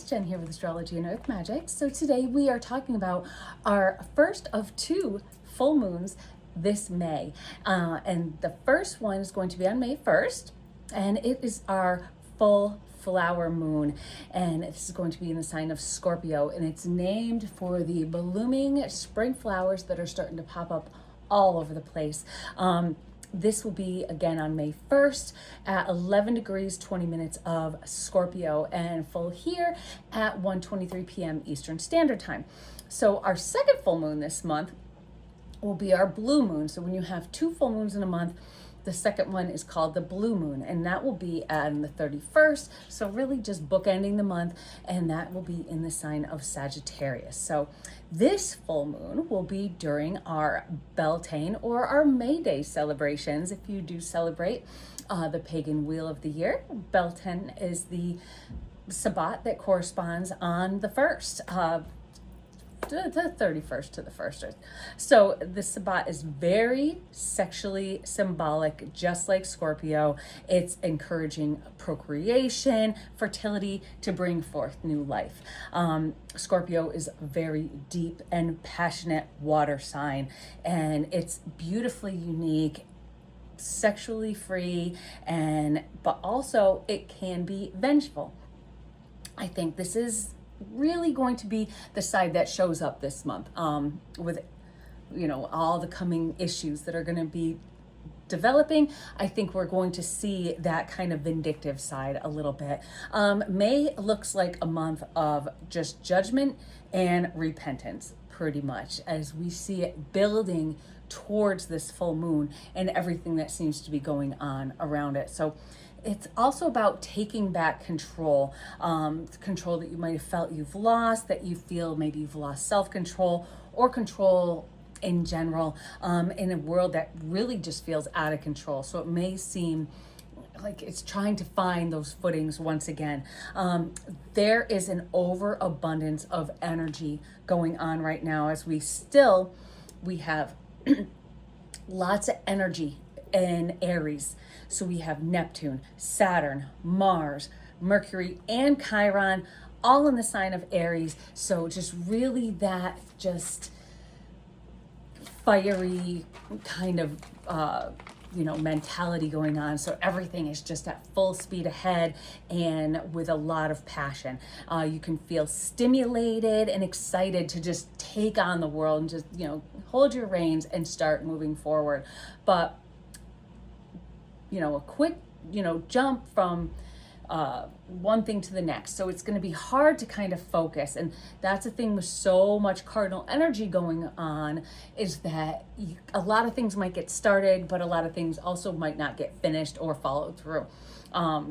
Jen here with Astrology and Earth Magic. So today we are talking about our first of two full moons this May. And the first one is going to be on May 1st, and it is our full flower moon, and this is going to be in the sign of Scorpio, and it's named for the blooming spring flowers that are starting to pop up all over the place. This will be again on May 1st at 11 degrees 20 minutes of Scorpio, and full here at 1:23 p.m. Eastern Standard Time. So our second full moon this month will be our blue moon. So when you have two full moons in a month, the second one is called the blue moon, and that will be on the 31st. So really just bookending the month, and that will be in the sign of Sagittarius. So this full moon will be during our Beltane or our May Day celebrations. If you do celebrate the pagan wheel of the year, Beltane is the Sabbat that corresponds on the 1st. The 31st to the 1st. So the Sabbat is very sexually symbolic, just like Scorpio. It's encouraging procreation, fertility, to bring forth new life. Scorpio is a very deep and passionate water sign, and it's beautifully unique, sexually free, but also it can be vengeful. I think this is really going to be the side that shows up this month, with all the coming issues that are going to be developing. I think we're going to see that kind of vindictive side a little bit. May looks like a month of just judgment and repentance, pretty much, as we see it building towards this full moon and everything that seems to be going on around it. So it's also about taking back control, control that you might have felt you've lost, that you feel maybe you've lost self-control or control in general, in a world that really just feels out of control. So it may seem like it's trying to find those footings once again. There is an overabundance of energy going on right now, as we have lots of energy in Aries. So we have Neptune, Saturn, Mars, Mercury, and Chiron, all in the sign of Aries. So just really that just fiery kind of mentality going on. So everything is just at full speed ahead and with a lot of passion. You can feel stimulated and excited to just take on the world and just hold your reins and start moving forward. But a quick jump from one thing to the next. So it's going to be hard to kind of focus. And that's the thing with so much cardinal energy going on, is that a lot of things might get started, but a lot of things also might not get finished or followed through.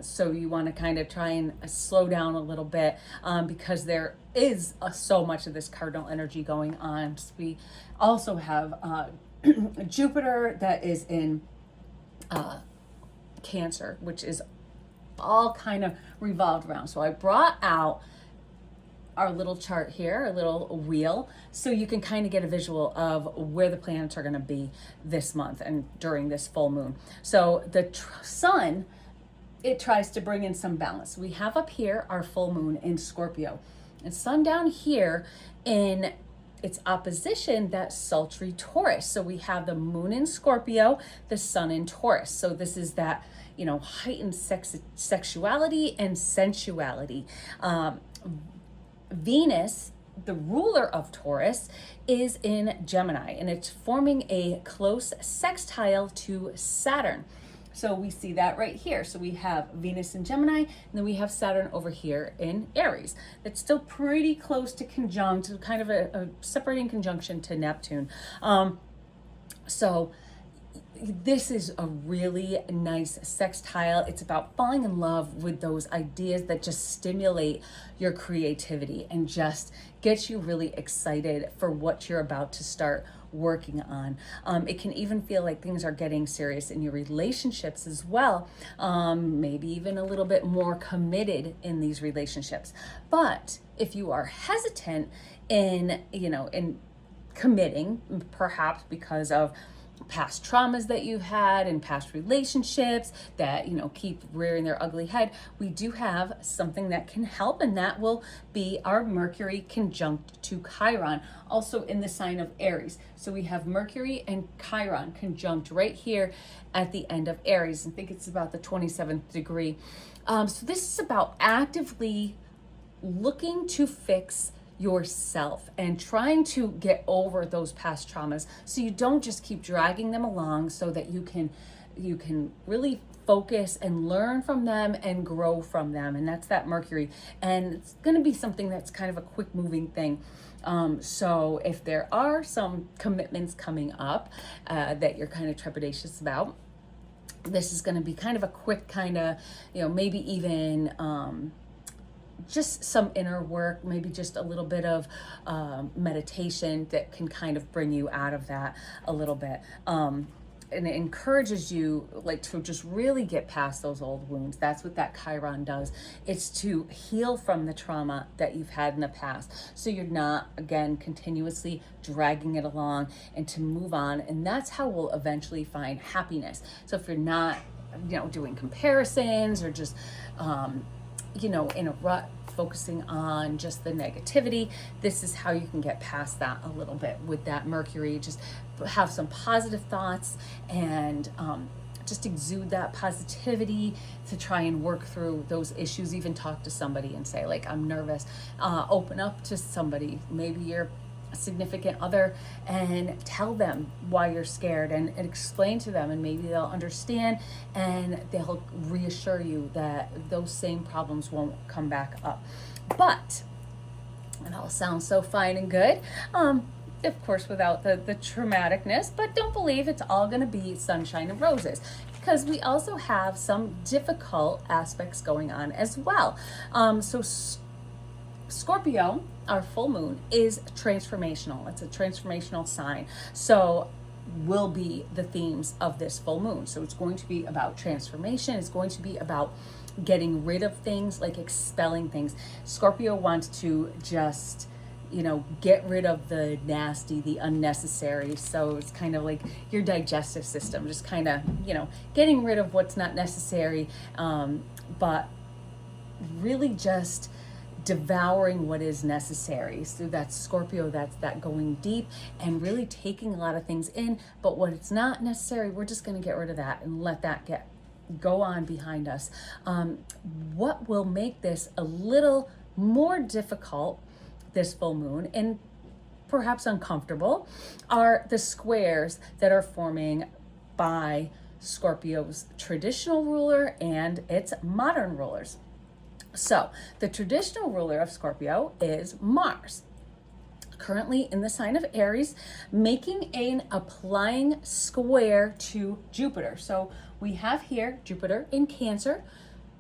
So you want to kind of try and slow down a little bit, because there is so much of this cardinal energy going on. So we also have Jupiter that is in Cancer, which is all kind of revolved around. So I brought out our little chart here, our little wheel, so you can kind of get a visual of where the planets are going to be this month and during this full moon. So the sun, it tries to bring in some balance. We have up here our full moon in Scorpio, and sun down here in its opposition, that sultry Taurus. So we have the moon in Scorpio, the sun in Taurus. So this is that heightened sexuality and sensuality. Venus, the ruler of Taurus, is in Gemini, and it's forming a close sextile to Saturn. So we see that right here. So we have Venus in Gemini, and then we have Saturn over here in Aries. It's still pretty close to conjunct, kind of a separating conjunction to Neptune. So this is a really nice sextile. It's about falling in love with those ideas that just stimulate your creativity and just get you really excited for what you're about to start working on. It can even feel like things are getting serious in your relationships as well. Maybe even a little bit more committed in these relationships. But if you are hesitant in committing, perhaps because of past traumas that you've had and past relationships that, you know, keep rearing their ugly head, we do have something that can help, and that will be our Mercury conjunct to Chiron, also in the sign of Aries. So we have Mercury and Chiron conjunct right here at the end of Aries. I think it's about the 27th degree. So this is about actively looking to fix yourself and trying to get over those past traumas, so you don't just keep dragging them along, so that you can really focus and learn from them and grow from them. And that's that Mercury, and it's going to be something that's kind of a quick moving thing. So if there are some commitments coming up that you're kind of trepidatious about, this is going to be kind of a quick kind of, you know, maybe even just some inner work, maybe just a little bit of meditation that can kind of bring you out of that a little bit. And it encourages you like to just really get past those old wounds. That's what that Chiron does. It's to heal from the trauma that you've had in the past, so you're not, again, continuously dragging it along, and to move on. And that's how we'll eventually find happiness. So if you're not, you know, doing comparisons or just you know, in a rut, focusing on just the negativity, this is how you can get past that a little bit with that Mercury. Just have some positive thoughts and just exude that positivity to try and work through those issues. Even talk to somebody and say, like, I'm nervous. Open up to somebody, maybe your significant other, and tell them why you're scared, and explain to them, and maybe they'll understand, and they'll reassure you that those same problems won't come back up. But it all sounds so fine and good, of course, without the traumaticness. But don't believe it's all going to be sunshine and roses, because we also have some difficult aspects going on as well. So Scorpio, our full moon, is transformational. It's a transformational sign. So will be the themes of this full moon. So it's going to be about transformation. It's going to be about getting rid of things, like expelling things. Scorpio wants to just, you know, get rid of the nasty, the unnecessary. So it's kind of like your digestive system, just kind of, you know, getting rid of what's not necessary, but really just devouring what is necessary. So that's Scorpio, that's that going deep and really taking a lot of things in. But what it's not necessary, we're just going to get rid of that and let that go on behind us. What will make this a little more difficult, this full moon, and perhaps uncomfortable, are the squares that are forming by Scorpio's traditional ruler and its modern rulers. So the traditional ruler of Scorpio is Mars, currently in the sign of Aries, making an applying square to Jupiter. So we have here Jupiter in Cancer.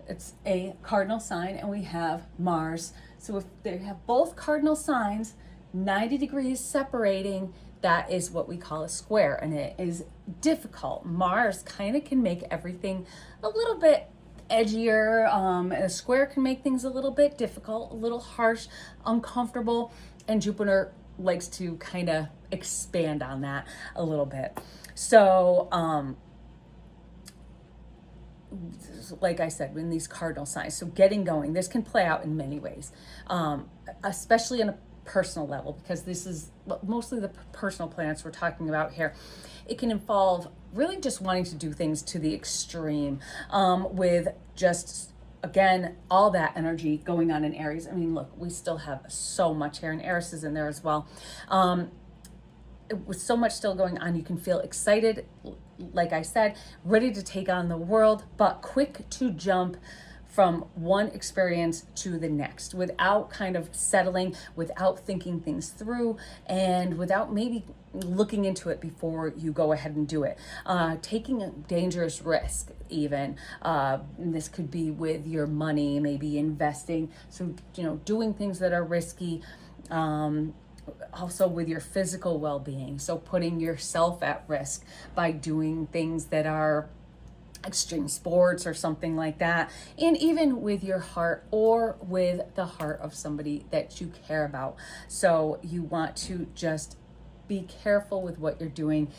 It's a cardinal sign, and we have Mars. So if they have both cardinal signs, 90 degrees separating, that is what we call a square, and it is difficult. Mars kind of can make everything a little bit edgier. A square can make things a little bit difficult, a little harsh, uncomfortable, and Jupiter likes to kind of expand on that a little bit. So like I said, in these cardinal signs, so getting going, this can play out in many ways, especially on a personal level, because this is mostly the personal planets we're talking about here. It can involve really just wanting to do things to the extreme, with just, again, all that energy going on in Aries. I mean, look, we still have so much here, and Aries is in there as well. With so much still going on, you can feel excited, like I said, ready to take on the world, but quick to jump from one experience to the next without kind of settling, without thinking things through, and without maybe looking into it before you go ahead and do it. Taking a dangerous risk even. This could be with your money, maybe investing. So, you know, doing things that are risky. Also with your physical well-being. So putting yourself at risk by doing things that are extreme sports or something like that, and even with your heart or with the heart of somebody that you care about. So you want to just be careful with what you're doing,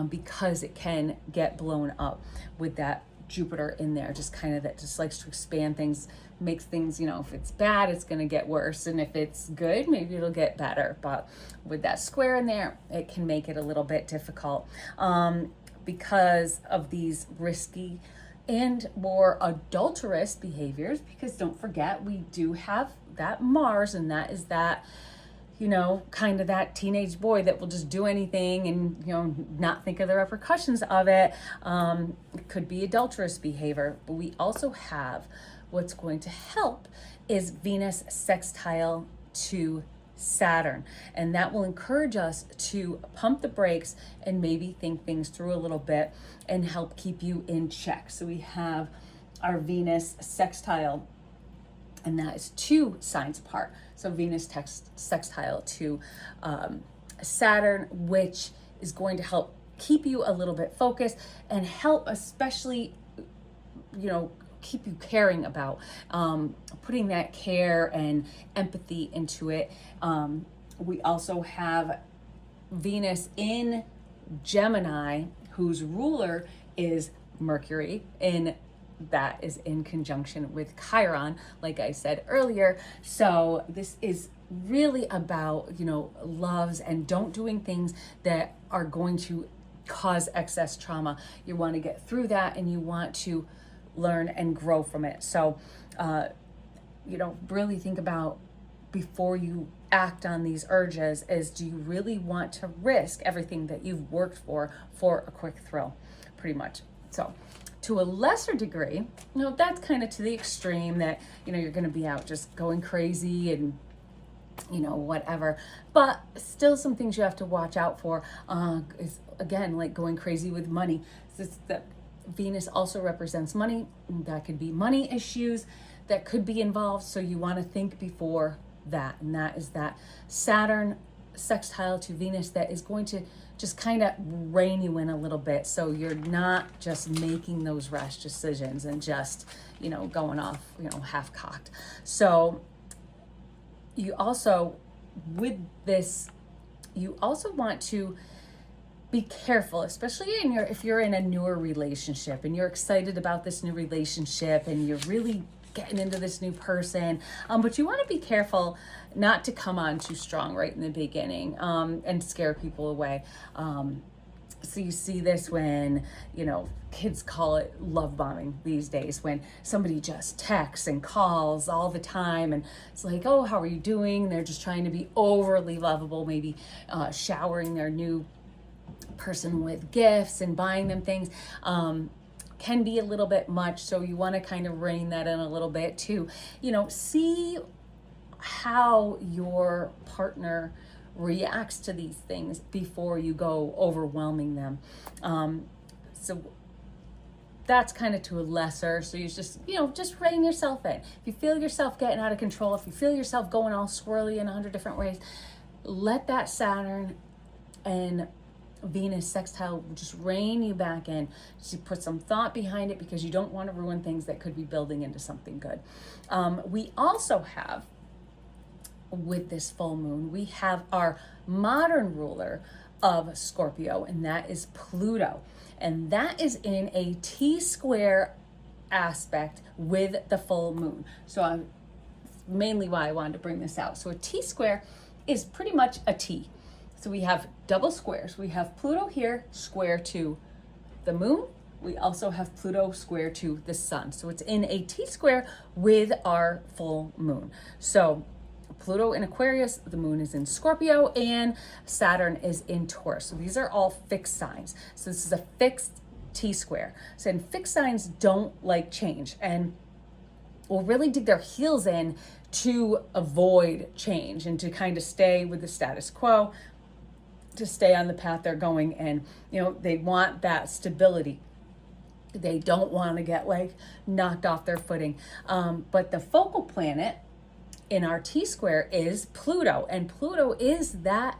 because it can get blown up with that Jupiter in there, just kind of that just likes to expand things, makes things, you know, if it's bad, it's going to get worse. And if it's good, maybe it'll get better. But with that square in there, it can make it a little bit difficult, because of these risky and more adulterous behaviors. Because don't forget, we do have that Mars, and that is that, you know, kind of that teenage boy that will just do anything and, you know, not think of the repercussions of it. It could be adulterous behavior, but we also have what's going to help is Venus sextile to Saturn. And that will encourage us to pump the brakes and maybe think things through a little bit and help keep you in check. So we have our Venus sextile, and that is 2 signs apart. So Venus sextile to Saturn, which is going to help keep you a little bit focused and help especially, you know, keep you caring about, putting that care and empathy into it. We also have Venus in Gemini, whose ruler is Mercury, and that is in conjunction with Chiron, like I said earlier. So this is really about, you know, loves and don't doing things that are going to cause excess trauma. You want to get through that, and you want to learn and grow from it. So, you know, really think about before you act on these urges is, do you really want to risk everything that you've worked for a quick thrill, pretty much. So to a lesser degree, you know, that's kind of to the extreme that, you know, you're going to be out just going crazy and, you know, whatever. But still some things you have to watch out for, is again, like going crazy with money. It's that Venus also represents money. That could be money issues that could be involved. So you want to think before that. And that is that Saturn sextile to Venus that is going to just kind of rein you in a little bit. So you're not just making those rash decisions and just, you know, going off, you know, half cocked. So you also, with this, you also want to be careful, especially if you're in a newer relationship and you're excited about this new relationship and you're really getting into this new person, but you want to be careful not to come on too strong right in the beginning, and scare people away. So you see this when, you know, kids call it love bombing these days, when somebody just texts and calls all the time and it's like, oh, how are you doing? They're just trying to be overly lovable, maybe showering their new person with gifts and buying them things. Can be a little bit much, so you want to kind of rein that in a little bit too. You know, see how your partner reacts to these things before you go overwhelming them. So that's kind of to a lesser. So you just, you know, just rein yourself in. If you feel yourself getting out of control, if you feel yourself going all swirly in 100 different ways, let that Saturn and Venus sextile just rein you back in. Just put some thought behind it, because you don't want to ruin things that could be building into something good. We also have, with this full moon, we have our modern ruler of Scorpio, and that is Pluto. And that is in a T-square aspect with the full moon. So mainly why I wanted to bring this out. So a T-square is pretty much a T. So we have double squares. We have Pluto here square to the moon. We also have Pluto square to the sun. So it's in a T-square with our full moon. So Pluto in Aquarius, the moon is in Scorpio, and Saturn is in Taurus. So these are all fixed signs. So this is a fixed T-square. So and fixed signs don't like change and will really dig their heels in to avoid change and to kind of stay with the status quo, to stay on the path they're going. And, you know, they want that stability. They don't want to get like knocked off their footing. But the focal planet in our T-square is Pluto, and Pluto is that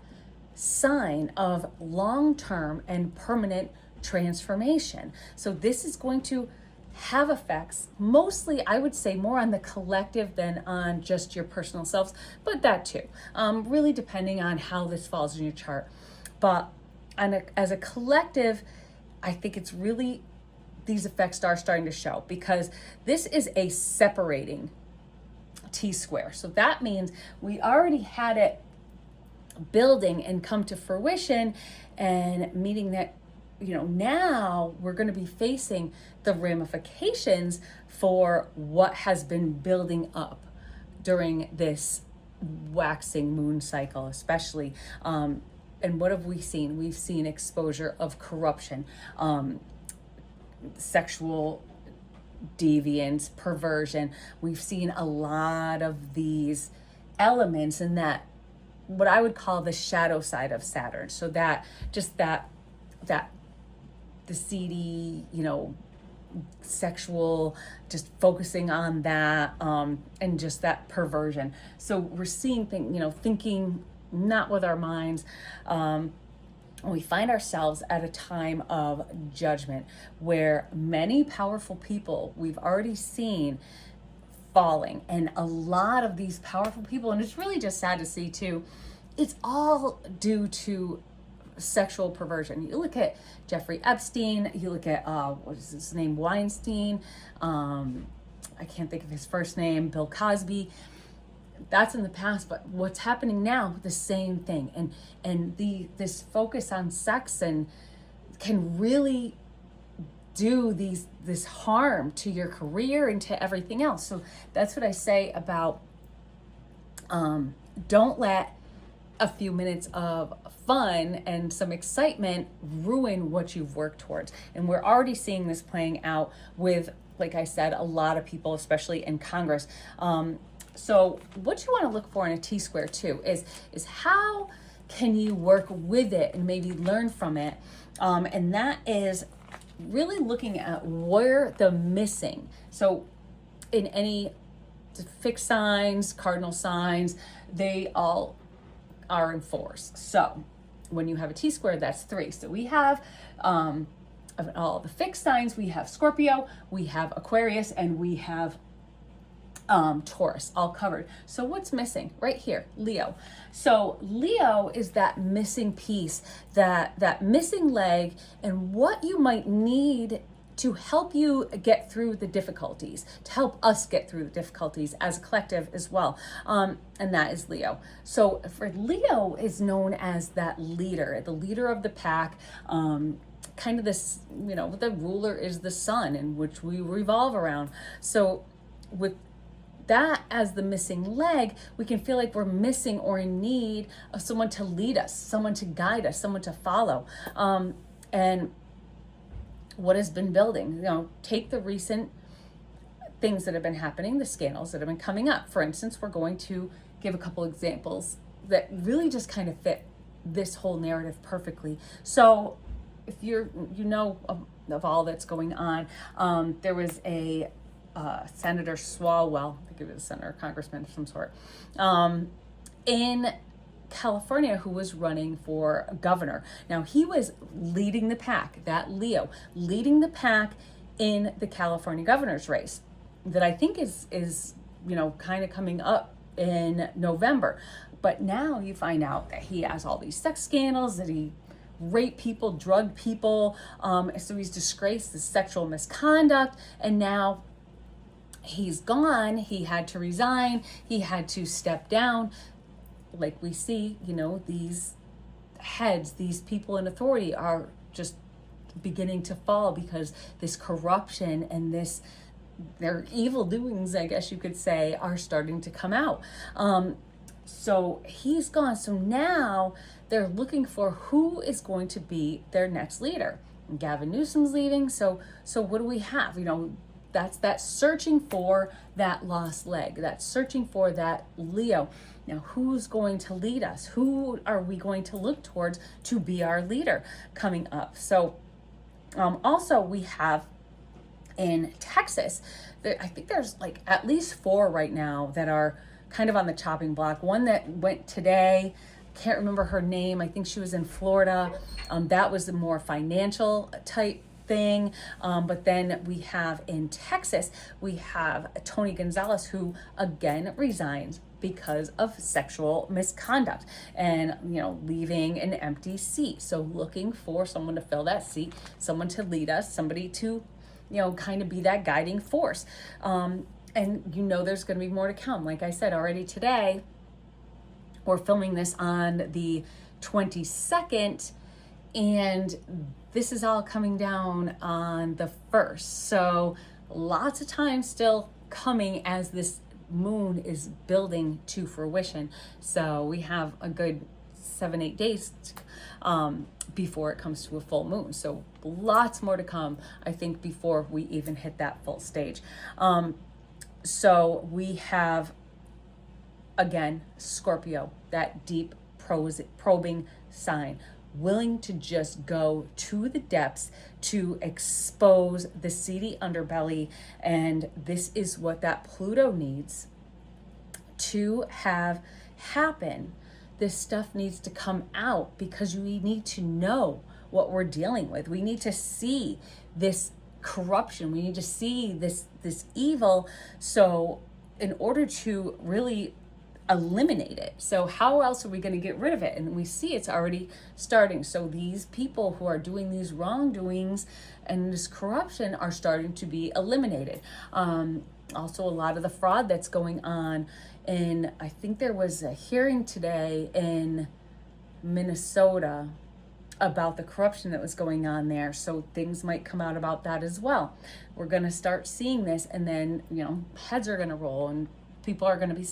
sign of long-term and permanent transformation. So this is going to have effects, mostly I would say more on the collective than on just your personal selves, but that too, really depending on how this falls in your chart. But as a collective, I think it's really, these effects are starting to show, because this is a separating T-square. So that means we already had it building and come to fruition, and meaning that, now we're going to be facing the ramifications for what has been building up during this waxing moon cycle, especially. And what have we seen? We've seen exposure of corruption, sexual deviance, perversion. We've seen a lot of these elements in that, what I would call the shadow side of Saturn. So that the seedy, sexual, just focusing on that, and just that perversion. So we're seeing thinking not with our minds. We find ourselves at a time of judgment where many powerful people we've already seen falling, and a lot of these powerful people, and it's really just sad to see too, it's all due to sexual perversion. You look at Jeffrey Epstein, you look at what is his name, Weinstein, I can't think of his first name, Bill Cosby. That's in the past, but what's happening now, the same thing. And this focus on sex and can really do this harm to your career and to everything else. So that's what I say about don't let a few minutes of fun and some excitement ruin what you've worked towards. And we're already seeing this playing out with, like I said, a lot of people, especially in Congress. So what you want to look for in a T-square too is how can you work with it and maybe learn from it? And that is really looking at where the missing. So in any fixed signs, cardinal signs, they all are in force. So when you have a T-square, that's 3. So we have of all the fixed signs, we have Scorpio, we have Aquarius, and we have Taurus, all covered. So what's missing? Right here, Leo. So Leo is that missing piece, that missing leg, and what you might need to help you get through the difficulties, to help us get through the difficulties as a collective as well. And that is Leo. So for Leo is known as that leader, the leader of the pack, kind of this, the ruler is the sun in which we revolve around. So with that as the missing leg, we can feel like we're missing or in need of someone to lead us, someone to guide us, someone to follow. And what has been building, take the recent things that have been happening, the scandals that have been coming up. For instance, we're going to give a couple examples that really just kind of fit this whole narrative perfectly. So if you're, of all that's going on, there was a Senator Swalwell, I think it was a senator, congressman of some sort, in California, who was running for governor. Now he was leading the pack, that Leo, leading the pack in the California governor's race that I think is kind of coming up in November. But now you find out that he has all these sex scandals, that he raped people, drugged people, so he's disgraced the sexual misconduct, and now he's gone. He had to resign. He had to step down. Like we see, these heads, these people in authority are just beginning to fall because this corruption and their evil doings, I guess you could say, are starting to come out. So he's gone. So now they're looking for who is going to be their next leader. And Gavin Newsom's leaving. So what do we have? That's that searching for that lost leg, that's searching for that Leo. Now, who's going to lead us? Who are we going to look towards to be our leader coming up? So also we have in Texas, I think there's like at least 4 right now that are kind of on the chopping block. One that went today, can't remember her name. I think she was in Florida. That was a more financial type thing. But then we have in Texas, we have Tony Gonzalez, who again resigns because of sexual misconduct and, leaving an empty seat. So looking for someone to fill that seat, someone to lead us, somebody to, kind of be that guiding force. And there's going to be more to come. Like I said already today, we're filming this on the 22nd, and this is all coming down on the 1st. So lots of time still coming as this moon is building to fruition. So we have a good 7-8 days before it comes to a full moon. So lots more to come, I think, before we even hit that full stage. So we have, again, Scorpio, that deep probing sign, willing to just go to the depths to expose the seedy underbelly. And this is what that Pluto needs to have happen. This stuff needs to come out because we need to know what we're dealing with. We need to see this corruption. We need to see this evil. So in order to really eliminate it. So how else are we going to get rid of it? And we see it's already starting. So these people who are doing these wrongdoings and this corruption are starting to be eliminated. Also, a lot of the fraud that's going on. And I think there was a hearing today in Minnesota about the corruption that was going on there. So things might come out about that as well. We're going to start seeing this, and then, heads are going to roll, and people are going to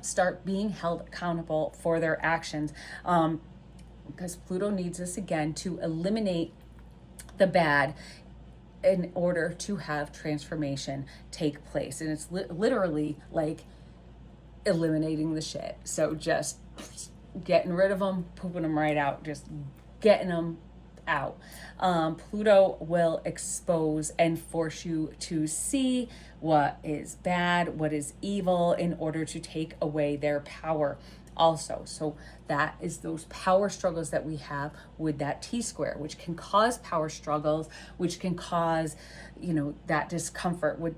start being held accountable for their actions, because Pluto needs us again to eliminate the bad in order to have transformation take place. And it's literally like eliminating the shit. So just getting rid of them, pooping them right out, just getting them out. Pluto will expose and force you to see what is bad, what is evil, in order to take away their power also. So that is those power struggles that we have with that T-square, which can cause power struggles, which can cause, that discomfort with,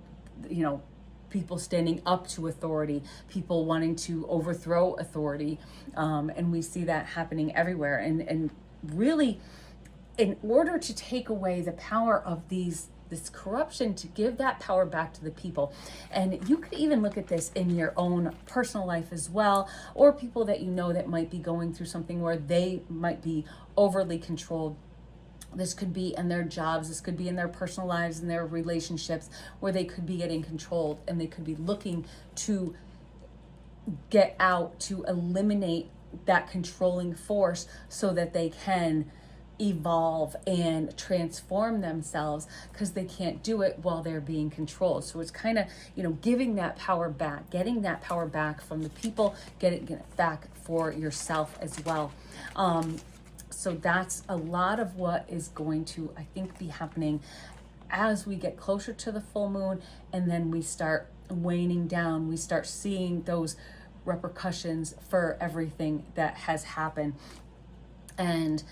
people standing up to authority, people wanting to overthrow authority. And we see that happening everywhere. And really, in order to take away the power of this corruption, to give that power back to the people. And you could even look at this in your own personal life as well, or people that that might be going through something where they might be overly controlled. This could be in their jobs, this could be in their personal lives, in their relationships, where they could be getting controlled, and they could be looking to get out, to eliminate that controlling force so that they can evolve and transform themselves, because they can't do it while they're being controlled. So it's kind of, giving that power back, getting that power back from the people, get it back for yourself as well. So that's a lot of what is going to, I think, be happening as we get closer to the full moon, and then we start waning down. We start seeing those repercussions for everything that has happened. And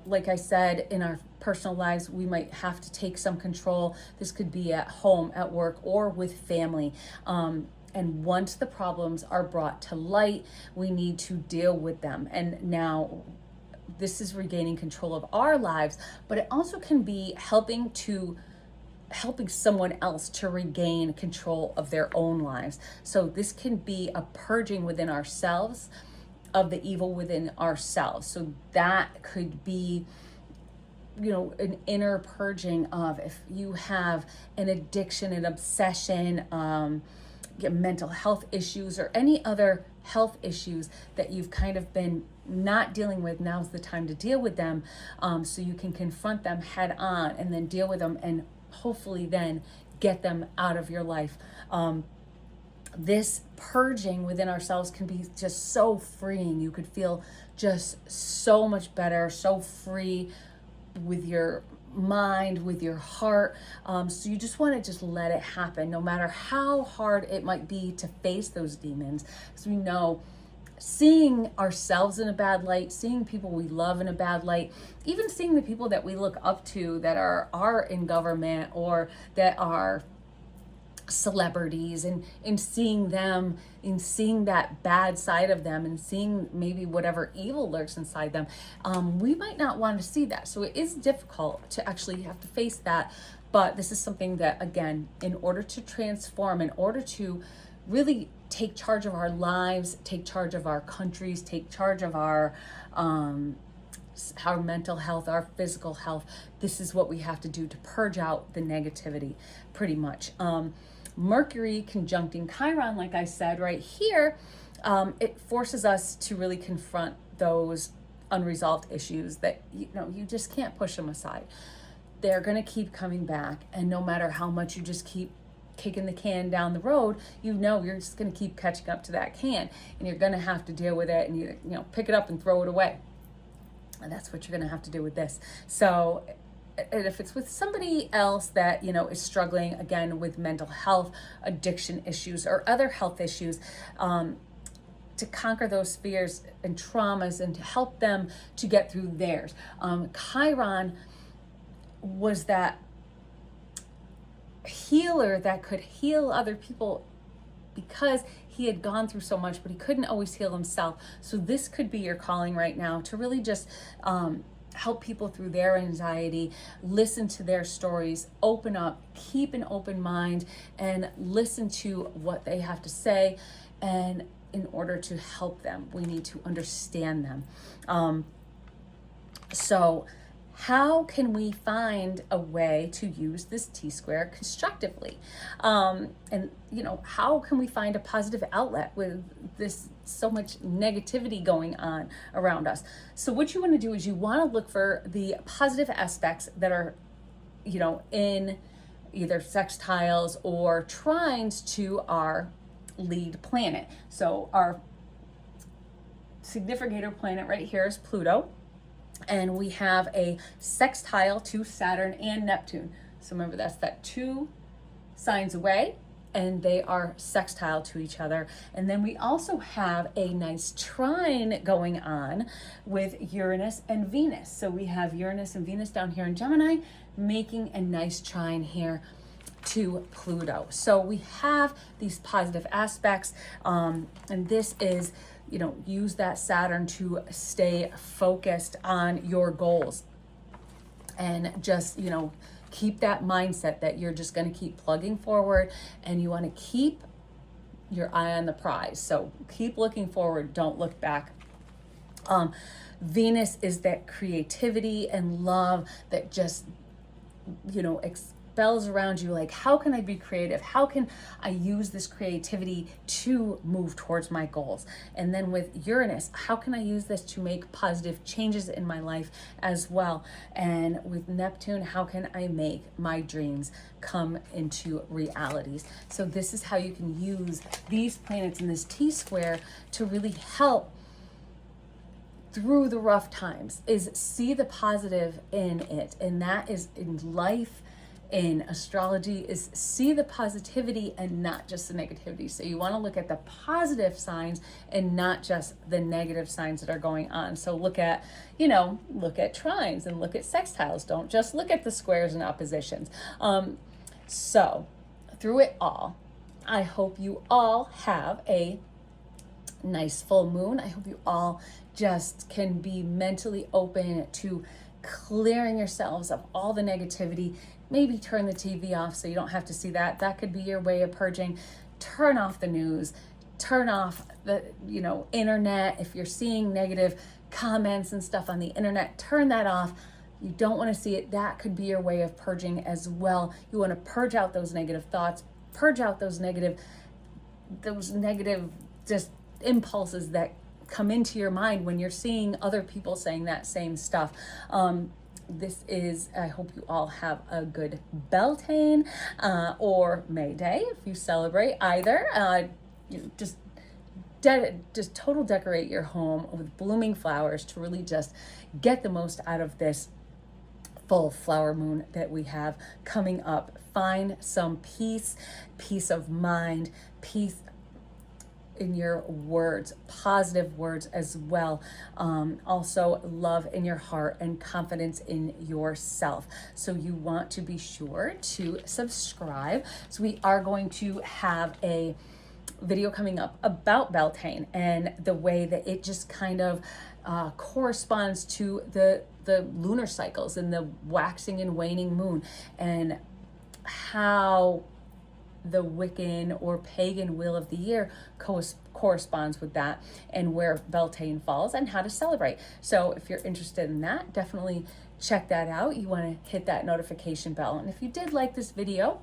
like I said, in our personal lives, we might have to take some control. This could be at home, at work, or with family. And once the problems are brought to light, we need to deal with them. And now this is regaining control of our lives, but it also can be helping someone else to regain control of their own lives. So this can be a purging within ourselves of the evil within ourselves. So that could be, an inner purging of, if you have an addiction, an obsession, mental health issues, or any other health issues that you've kind of been not dealing with. Now's the time to deal with them, so you can confront them head on and then deal with them, and hopefully then get them out of your life. This purging within ourselves can be just so freeing. You could feel just so much better, so free with your mind, with your heart. So you just want to just let it happen, no matter how hard it might be to face those demons. Because we know seeing ourselves in a bad light, seeing people we love in a bad light, even seeing the people that we look up to that are in government or that are celebrities, and seeing them, and seeing that bad side of them, and seeing maybe whatever evil lurks inside them. We might not want to see that. So it is difficult to actually have to face that. But this is something that, again, in order to transform, in order to really take charge of our lives, take charge of our countries, take charge of our mental health, our physical health, this is what we have to do to purge out the negativity, pretty much. Mercury conjuncting Chiron, like I said right here, it forces us to really confront those unresolved issues that you just can't push them aside. They're going to keep coming back, and no matter how much you just keep kicking the can down the road, you're just going to keep catching up to that can, and you're going to have to deal with it, and you pick it up and throw it away. And that's what you're going to have to do with this. So, and if it's with somebody else that is struggling again with mental health, addiction issues, or other health issues, to conquer those fears and traumas and to help them to get through theirs. Chiron was that healer that could heal other people because he had gone through so much, but he couldn't always heal himself. So this could be your calling right now, to really just help people through their anxiety, listen to their stories, open up, keep an open mind, and listen to what they have to say. And in order to help them, we need to understand them. So how can we find a way to use this T-square constructively? And how can we find a positive outlet with this so much negativity going on around us? So what you want to do is you want to look for the positive aspects that are, in either sextiles or trines to our lead planet. So our significator planet right here is Pluto. And we have a sextile to Saturn and Neptune. So remember, that's that 2 signs away, and they are sextile to each other. And then we also have a nice trine going on with Uranus and Venus. So we have Uranus and Venus down here in Gemini, making a nice trine here to Pluto. So we have these positive aspects, and this is use that Saturn to stay focused on your goals, and just, keep that mindset that you're just going to keep plugging forward, and you want to keep your eye on the prize. So keep looking forward. Don't look back. Venus is that creativity and love that just, expels around you. Like, how can I be creative? How can I use this creativity to move towards my goals? And then with Uranus, how can I use this to make positive changes in my life as well? And with Neptune, how can I make my dreams come into realities? So this is how you can use these planets in this T-square to really help through the rough times, is see the positive in it. And that is in life, in astrology, is see the positivity and not just the negativity. So you want to look at the positive signs and not just the negative signs that are going on. So look at trines and look at sextiles. Don't just look at the squares and oppositions. So through it all, I hope you all have a nice full moon. I hope you all just can be mentally open to clearing yourselves of all the negativity. Maybe turn the TV off so you don't have to see that. That could be your way of purging. Turn off the news. Turn off the, internet. If you're seeing negative comments and stuff on the internet, turn that off. You don't want to see it. That could be your way of purging as well. You want to purge out those negative thoughts, purge out those negative just impulses that come into your mind when you're seeing other people saying that same stuff. I hope you all have a good Beltane or May Day if you celebrate either. Just total decorate your home with blooming flowers to really just get the most out of this full flower moon that we have coming up. Find some peace of mind, peace in your words, positive words as well. Also love in your heart and confidence in yourself. So you want to be sure to subscribe. So we are going to have a video coming up about Beltane and the way that it just kind of corresponds to the lunar cycles and the waxing and waning moon, and how the Wiccan or pagan wheel of the year corresponds with that, and where Beltane falls and how to celebrate. So if you're interested in that, definitely check that out. You want to hit that notification bell. And if you did like this video,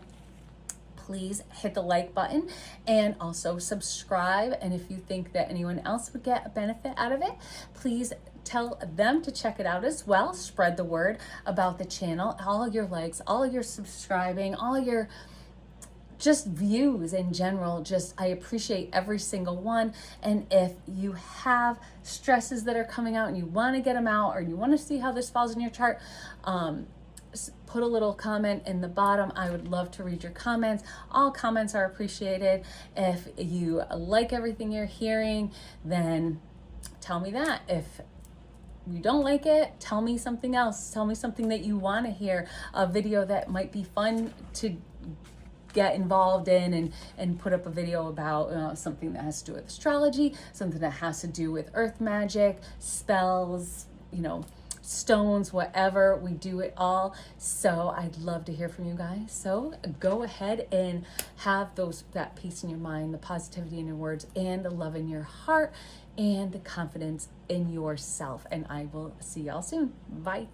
please hit the like button and also subscribe. And if you think that anyone else would get a benefit out of it, please tell them to check it out as well. Spread the word about the channel. All your likes, all your subscribing, all your just views in general, just I appreciate every single one. And if you have stresses that are coming out and you want to get them out, or you want to see how this falls in your chart, put a little comment in the bottom. I would love to read your comments. All comments are appreciated. If you like everything you're hearing, then tell me that. If you don't like it, tell me something else. Tell me something that you want to hear, a video that might be fun to get involved in, and put up a video about something that has to do with astrology, something that has to do with earth magic, spells, stones, whatever. We do it all. So I'd love to hear from you guys. So go ahead and have that peace in your mind, the positivity in your words, and the love in your heart, and the confidence in yourself. And I will see y'all soon. Bye.